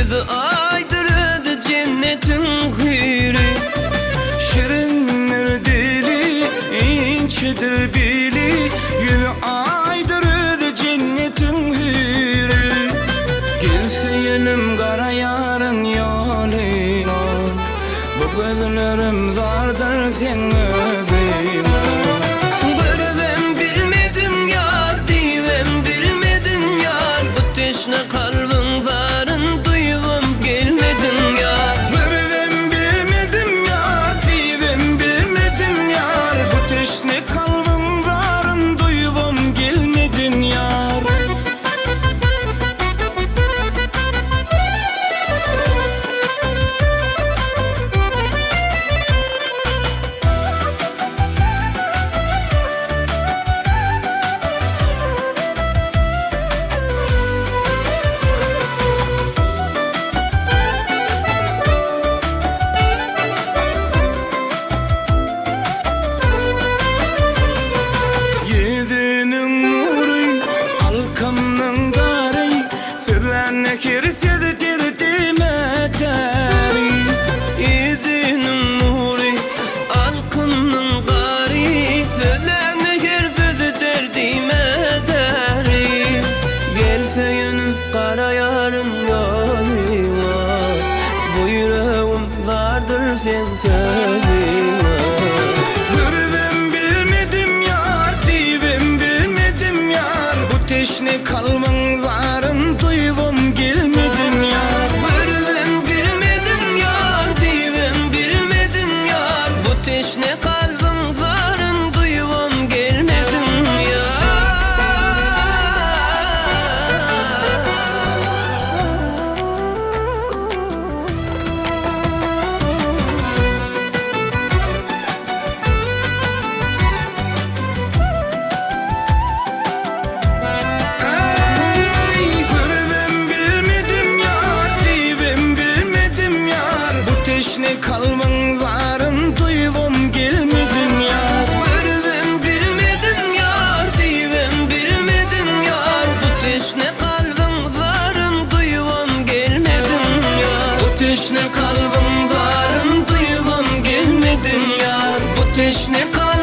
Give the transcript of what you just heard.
Yüzü aydır ödü cennetin hürü. Şirindir dili, inçedir bili. Yüzü aydır ödü cennetin hürü. Gelse yanım kara yarın yoluna. Bu gözlerim zardır sen özüne. Görevem bilmedim yar, divem bilmedim yar. Bu teşne kalbim varın duyuvam gelmedim yar. Görevem bilmedim yar, divem bilmedim yar. Bu teşne kalbim varın duyuvam gelmedim yar. Kara yarım yoluma, bu yüreğim vardır sen sözüne. Görevem bilmedim yar, divem bilmedim yar. Bu teşne kalbin varın duyuvam gelmedim yar. Görevem bilmedim yar, divem bilmedim yar. Bu teşne kalbin varın duyuvam gelmedim yar. Teşne kalbin varın duyuvam gelmedim yar. Görevem bilmedim yar, divem bilmedim yar. Bu teşne kalbin varın duyuvam gelmedim yar. Bu teşne kalbin varın duyuvam gelmedim yar. Bu teşne kalbin